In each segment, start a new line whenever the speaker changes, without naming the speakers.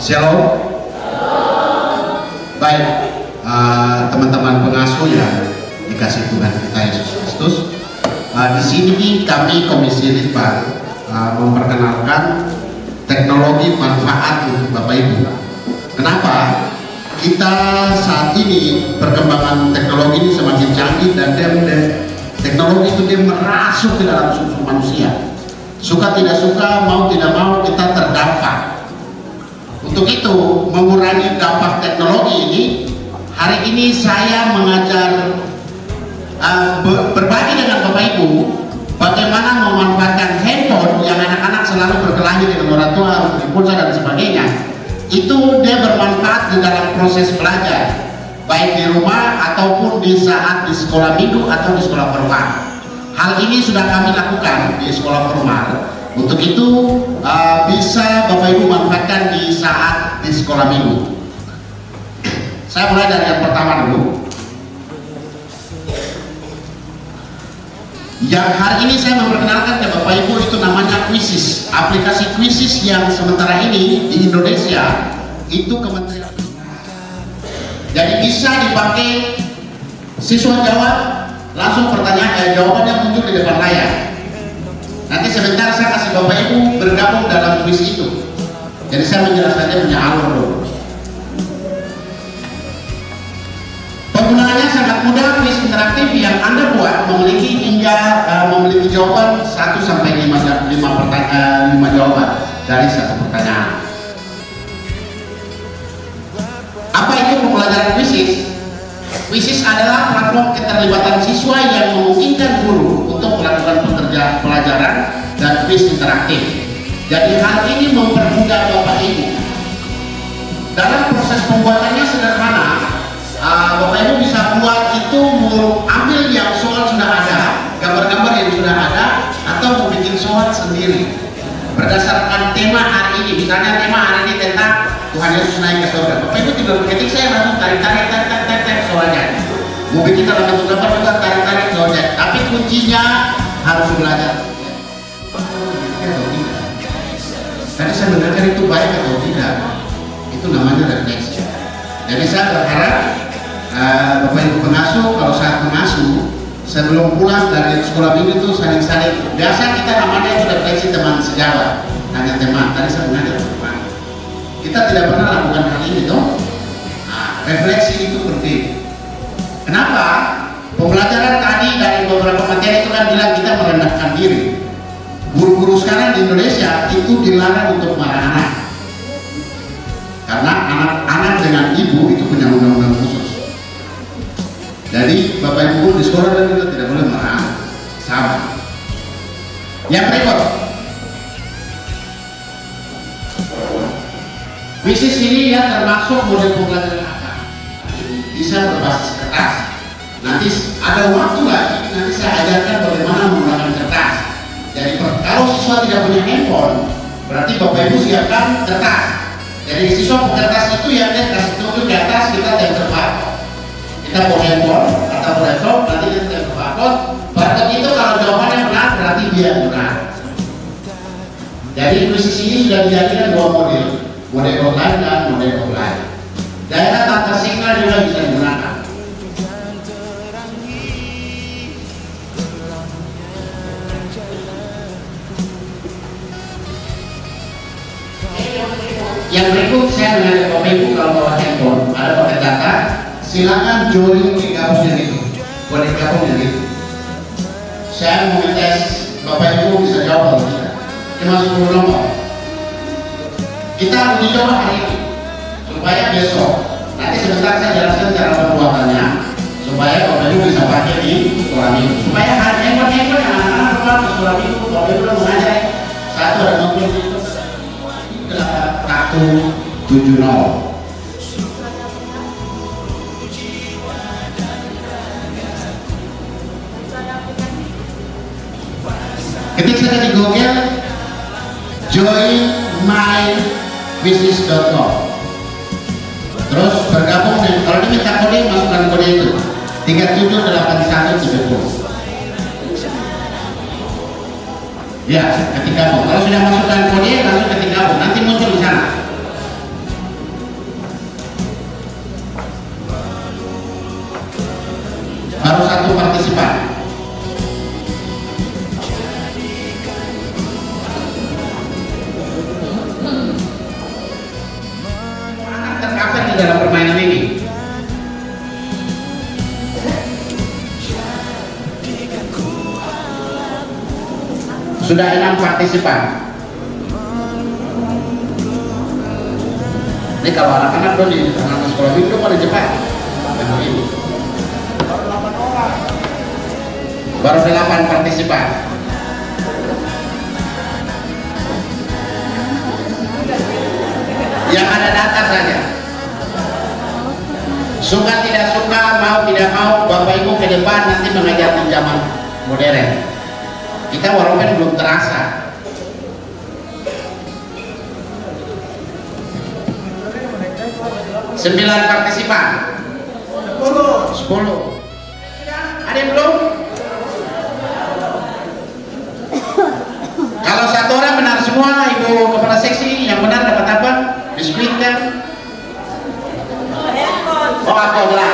Shalom. Baik, teman-teman pengasuh yang dikasih Tuhan kita Yesus Kristus. Di sini kami Komisi Litbang memperkenalkan teknologi manfaat untuk Bapak Ibu. Kenapa? Kita saat ini perkembangan teknologi ini semakin canggih dan teknologi itu dia merasuk ke dalam sumber manusia. Suka tidak suka, mau tidak mau kita terdampak. Untuk itu, mengurangi dampak teknologi ini, hari ini saya mengajar berbagi dengan Bapak Ibu bagaimana memanfaatkan handphone yang anak-anak selalu berkelahi dengan orang tua, harus dipulsa dan sebagainya. Itu dia bermanfaat di dalam proses belajar, baik di rumah ataupun di saat di sekolah minggu atau di sekolah formal. Hal ini sudah kami lakukan di sekolah formal. Untuk itu bisa Bapak Ibu manfaatkan di saat di sekolah minggu. Saya mulai dari yang pertama dulu. Yang hari ini saya memperkenalkan ke Bapak Ibu itu namanya Quizizz. Aplikasi Quizizz yang sementara ini di Indonesia itu Kementerian. Jadi bisa dipakai siswa jawab langsung pertanyaan, jawabannya muncul di depan layar. Nanti sebentar saya kasih Bapak Ibu bergabung dalam kuis itu. Jadi saya menjelaskannya punya alur dulu. Penggunaannya sangat mudah. Kuis interaktif yang Anda buat memiliki memiliki jawaban 1 sampai 5 jawaban dari satu pertanyaan. Apa itu pembelajaran Quizizz? Quizizz adalah platform keterlibatan siswa yang memungkinkan guru untuk melakukan pelajaran dan kuis interaktif. Jadi hal ini mempermudah Bapak Ibu. Dalam proses pembuatannya sederhana. Bapak Ibu bisa buat itu, ambil yang soal sudah ada, gambar-gambar yang sudah ada, atau mau bikin soal sendiri berdasarkan tema hari ini. Misalnya tema hari ini tentang Tuhan Yesus naik ke surga. Bapak Ibu tinggal ketik, saya langsung tarik soalnya. Mau bikin dalam bentuk gambar juga tarik soalnya. Tapi kuncinya harus belajar. Tadi saya mendengar itu baik atau tidak, itu namanya refleksi. Jadi saya berharap Bapak Ibu pengasuh, kalau saat mengasuh sebelum pulang dari sekolah minggu itu saling-saling. Biasa kita namanya itu refleksi teman sejawat. Tanya teman, tadi saya mengajar teman. Kita tidak pernah lakukan hal ini toh. Refleksi itu penting. Kenapa? Pembelajaran tadi dari beberapa materi itu kan bilang kita merendahkan diri. Guru-guru sekarang di Indonesia itu dilarang untuk marah anak. Karena anak-anak dengan ibu itu punya undang-undang khusus. Jadi Bapak Ibu di sekolah dan juga tidak boleh marah. Sama. Yang berikut. Quizizz ini ya termasuk model pembelajaran apa? Bisa berbasis kertas. Nanti ada waktu lagi, nanti saya ajarkan bagaimana menggunakan kertas. Jadi kalau siswa tidak punya handphone, berarti Bapak Ibu siapkan kertas. Jadi siswa kertas itu yang dia kasih tunjuk di atas, kita tempel barcode. Kita bawa handphone atau laptop, nanti kita tempel barcode. Barcode itu kalau jawabannya benar, berarti dia benar. Jadi Quizizz ini sudah dijadikan 2 model. Model online dan model offline. Daerah tanpa signal juga bisa digunakan. Yang berikut saya mengajak Bapak Ibu kalau bawa handphone, ada pakai data, silakan join di gabus yang itu, boleh gabung yang itu. Saya mau tes Bapak Ibu bisa jawab atau tidak. Cuma 10 nomor. Kita uji coba hari ini supaya besok nanti sebentar saya jelaskan cara pembuatannya supaya Bapak Ibu bisa pakai di sekolah minggu, supaya handphone yang anak-anak keluar ke sekolah minggu Bapak Ibu udah mengajar satu ada nomor itu 170. Ketik saja di Google joinmyquizizz.com. Terus bergabung dengan, kalau diminta kode masukkan kode itu 378170. Ya, ketik gabung. Kalau sudah masukkan kode langsung ketik gabung, nanti muncul di sana. Sudah 6 partisipan. Ini kalau anak-anak tuh di anak sekolah minggu pada cepat. Baru 8 partisipan. Yang ada data saja. Suka tidak suka, mau tidak mau, Bapak Ibu ke depan nanti mengajar pinjaman modern. Kita walaupun belum terasa. 9 partisipan. 10. Ada yang belum? Kalau satu orang benar semua, Ibu Kepala Seksi, yang benar dapat apa? Biskuitkan. Oh, apa 11?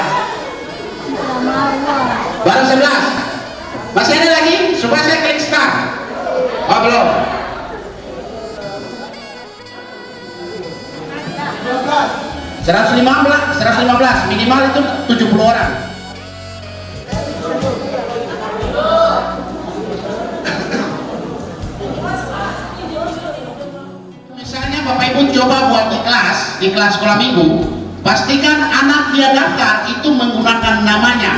Baru 11. Masih ada lagi? Coba saya klik start. Oh, belum. 115 minimal itu 70 orang. Misalnya Bapak Ibu coba buat di kelas sekolah minggu, pastikan anak dia daftar itu menggunakan namanya.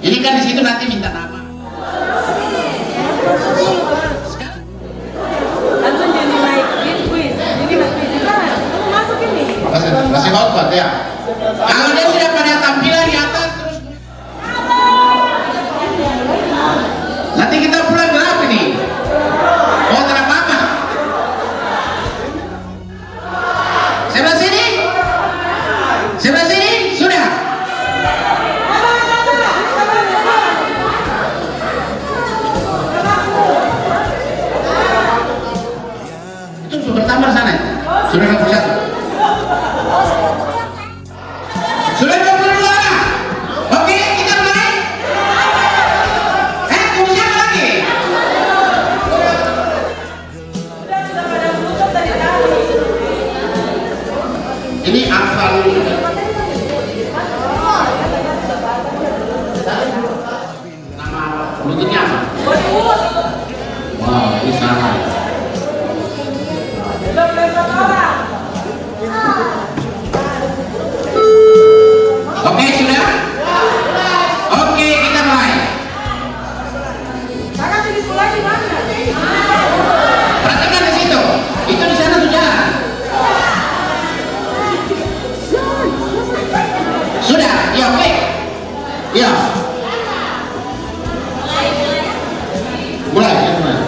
Ini kan di situ nanti minta nama. Masih hotspot ya. Kalau dia sudah pada tampilan di atas terus nanti kita pulang berapa nih? Oh, terang apa? Sebelah sini? Sebelah sini? Sudah? Itu sudah bertambah sana. Sudah 21. Sudah 22 orang. Oke, kita mulai. Tunggu siapa lagi? Ini asal nama mulutnya apa? Wow, ini salah. Oke, sudah? Oke, kita mulai. Perhatikan di situ. Itu di sana sudah. Sudah, ya oke. Ya. Mulai, ya mulai.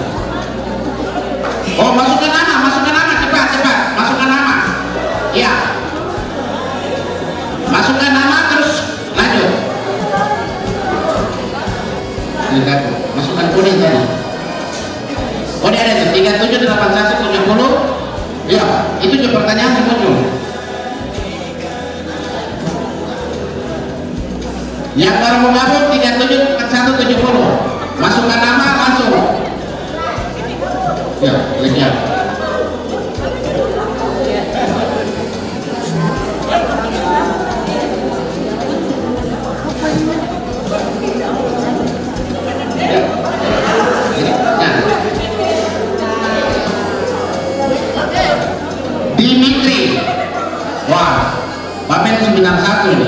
Oh, masukkan nama, cepat, masukkan nama. Ya. Masukkan nama terus lanjut. Masukkan kode tadi. Kode ada itu 378170. Ya, itu juga pertanyaan yang muncul. Yang baru mau gabung 374170. Masukkan nama langsung. Ya, lihat. Dimitri. Wah, Bapak 91 ini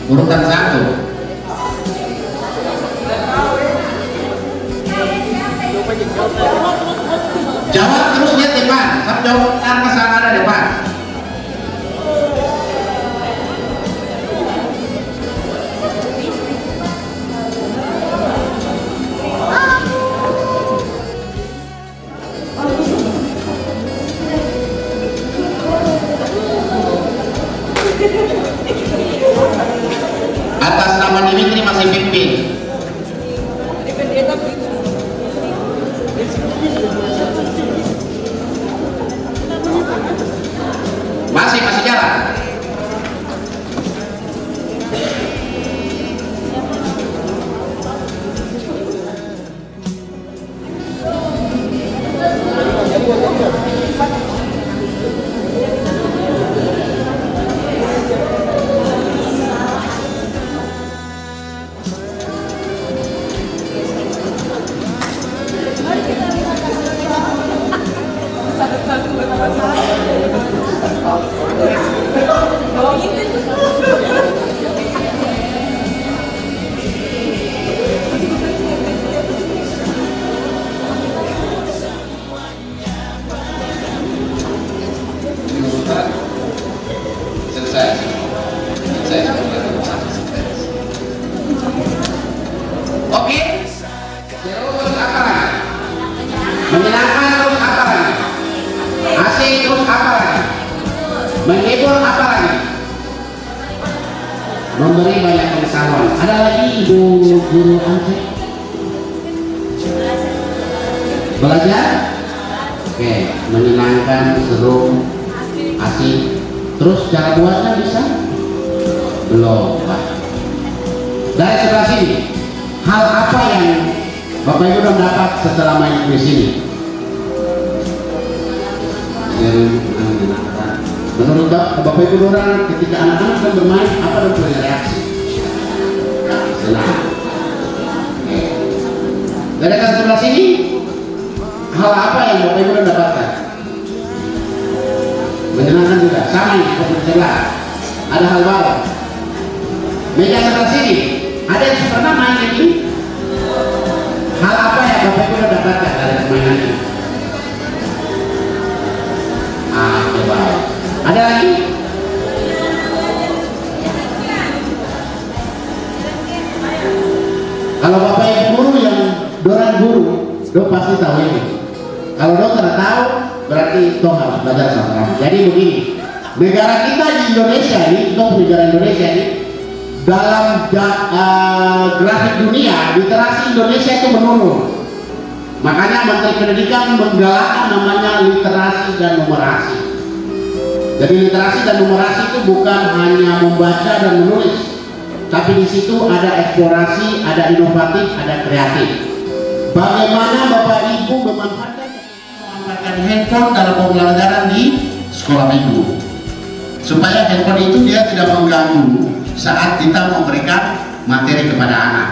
urutan 1. Jawab terus lihat depan. Jawab tanpa sana ada depan. Atas nama Dimitri masih pimpin. Masih jalan. lagi ibu guru Ansek? Belajar? Oke, menyenangkan, seru, asik. Terus cara buatnya bisa? Belum, Pak. Dari sebelah sini, hal apa yang Bapak Ibu udah dapat setelah main kuis ini? Menurut Bapak Ibu orang, ketika anak-anak sedang bermain, apa yang punya reaksi? Senang. Dari sebelah sini, hal apa yang Bapak Ibu udah dapatkan? Menyenangkan juga, sama nih, sebelah. Ada hal baru. Meja sebelah sini, ada yang pernah main ini? Hal apa yang Bapak Ibu udah dapatkan dari permainan ini? Coba. Ada lagi? Kalau Bapak Ibu guru yang dorang guru, do pasti tahu ini. Kalau do tidak tahu, berarti do harus belajar sama kamu. Jadi begini, negara kita di Indonesia ini, negara Indonesia ini, dalam grafik dunia, literasi Indonesia itu menurun. Makanya Menteri Pendidikan menggalakkan namanya literasi dan numerasi. Jadi literasi dan numerasi itu bukan hanya membaca dan menulis, tapi di situ ada eksplorasi, ada inovatif, ada kreatif. Bagaimana Bapak Ibu memanfaatkan handphone dalam pembelajaran di sekolah minggu, supaya handphone itu dia tidak mengganggu saat kita memberikan materi kepada anak.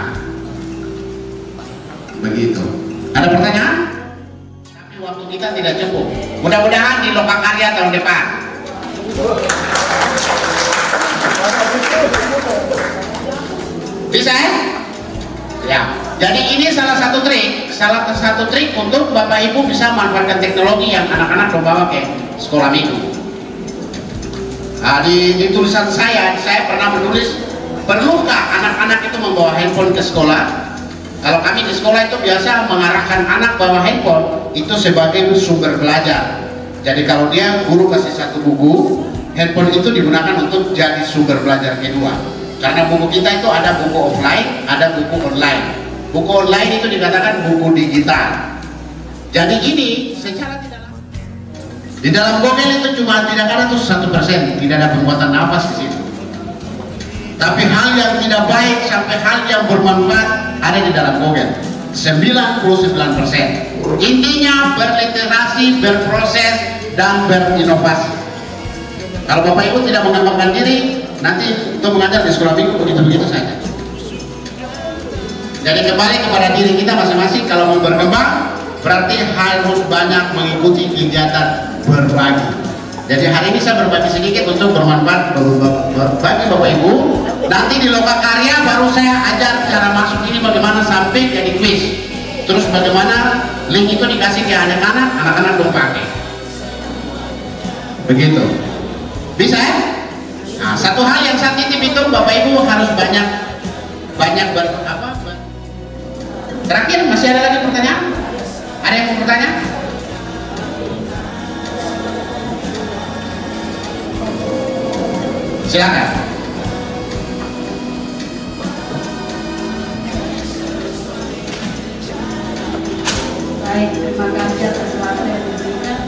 Begitu. Ada pertanyaan? Tapi waktu kita tidak cukup. Mudah-mudahan di Lokakarya tahun depan. Bisa ya? Ya. Jadi ini salah satu trik untuk Bapak Ibu bisa memanfaatkan teknologi yang anak-anak bawa ke sekolah minggu. Di tulisan saya pernah menulis, perlukah anak-anak itu membawa handphone ke sekolah? Kalau kami di sekolah itu biasa mengarahkan anak bawa handphone itu sebagai sumber belajar. Jadi kalau dia guru kasih satu buku, handphone itu digunakan untuk jadi sumber belajar kedua. Karena buku kita itu ada buku offline, ada buku online. Buku online itu dikatakan buku digital. Jadi ini secara tidak langsung di dalam Google itu cuma tidak ada tuh 1%, tidak ada penguatan nafas di situ. Tapi hal yang tidak baik sampai hal yang bermanfaat ada di dalam Google, 99%. Intinya berliterasi, berproses, dan berinovasi. Kalau Bapak Ibu tidak mengembangkan diri, nanti untuk mengajar di sekolah minggu begitu-begitu saja. Jadi kembali kepada diri kita masing-masing. Kalau mau berkembang, berarti harus banyak mengikuti kegiatan berbagi. Jadi hari ini saya berbagi sedikit untuk bermanfaat bagi Bapak Ibu. Nanti di Lokakarya baru saya ajar cara masuk ini bagaimana sampai jadi quiz. Terus bagaimana link itu dikasih ke anak-anak, anak-anak dong pakai. Begitu. Bisa ya? Nah, satu hal yang saya titip itu Bapak Ibu harus banyak Terakhir masih ada lagi pertanyaan? Ada yang mau bertanya? Silakan.
Baik, terima kasih atas waktu yang diberikan.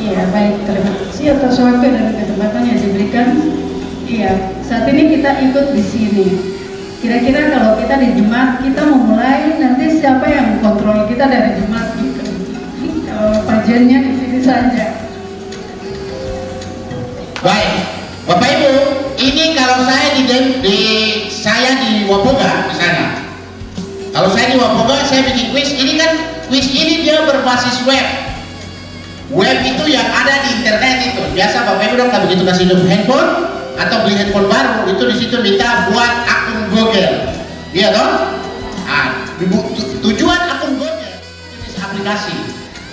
Iya, baik, terima kasih atas waktu dan kesempatan yang diberikan. Iya, saat ini kita ikut di sini. Kira-kira kalau kita di Jemaat, kita memulai nanti siapa yang kontrol kita dari Jemaat gitu. Kalau kajiannya di sini saja.
Baik, Bapak Ibu, ini kalau saya di Wapoga misalnya. Kalau saya di Wapoga, saya bikin quiz. Ini kan quiz ini dia berbasis web. Web itu yang ada di internet itu. Biasa Bapak Ibu kalau begitu kasih handphone atau beli handphone baru, itu di situ minta buat akun Google. Iya toh? Nah, tujuan akun Google jenis aplikasi.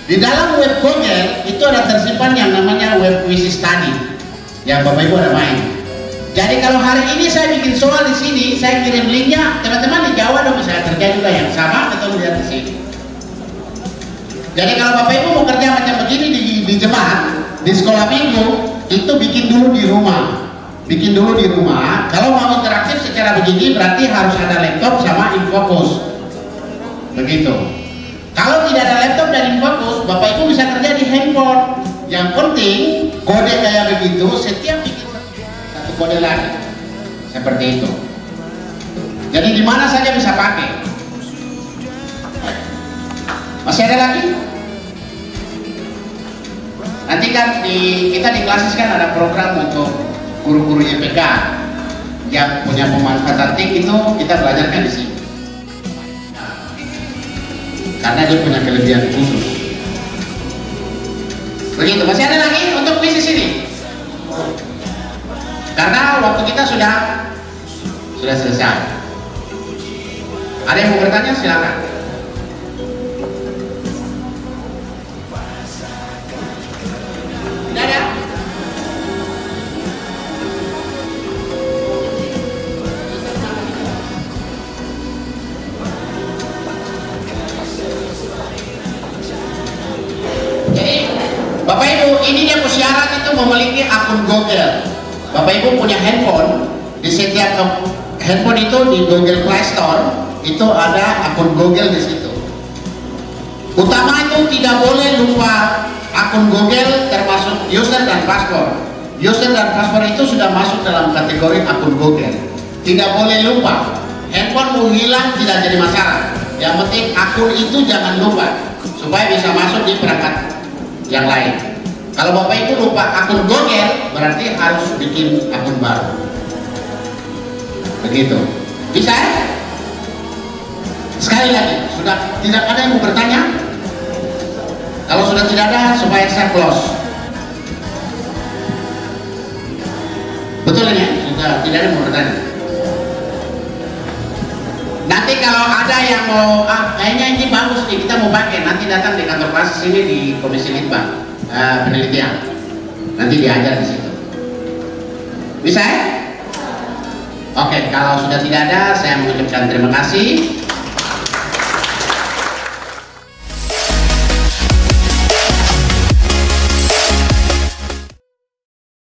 Di dalam web Google itu ada tersimpan yang namanya web quiz study. Yang Bapak Ibu ada main. Jadi kalau hari ini saya bikin soal di sini, saya kirim linknya, teman-teman di Jawa dong bisa kerja juga yang sama atau lihat di sini. Jadi kalau Bapak Ibu mau kerja macam begini di Jemaat, di sekolah minggu itu bikin dulu di rumah. Bikin dulu di rumah. Kalau mau interaktif secara begini berarti harus ada laptop sama infocus. Begitu. Kalau tidak ada laptop dan infocus, Bapak Ibu bisa kerja di handphone. Yang penting kode kayak begitu setiap bikin satu kode lagi. Seperti itu. Jadi di mana saja bisa pakai. Masih ada lagi? Nanti kan kita di Klasis kan ada program untuk guru-guru YPK yang punya pemanfaatan TIK, itu kita belajarkan di sini. Karena dia punya kelebihan khusus. Begitu. Masih ada lagi untuk bisnis ini? Karena waktu kita sudah selesai. Ada yang mau bertanya? Silakan. Tidak ada? Jadi Bapak Ibu, ini dia syarat itu memiliki akun Google. Bapak Ibu punya handphone, di setiap handphone itu di Google Play Store itu ada akun Google di situ. Utama itu tidak boleh lupa akun Google, termasuk user dan password. User dan password itu sudah masuk dalam kategori akun Google. Tidak boleh lupa. Handphone mau hilang tidak jadi masalah. Yang penting akun itu jangan lupa supaya bisa masuk di perangkat yang lain. Kalau Bapak Ibu lupa akun Google, berarti harus bikin akun baru. Begitu. Bisa ya? Sekali lagi, sudah tidak ada yang mau bertanya? Kalau sudah tidak ada, supaya saya close. Betul ini ya? Sudah tidak ada yang mau bertanya. Nanti kalau ada yang mau, kayaknya ini bagus nih, kita mau pakai, nanti datang di kantor Klasis ini di Komisi Litbang penelitian. Nanti diajar di situ. Bisa ya? Oke, kalau sudah tidak ada, saya mengucapkan terima kasih.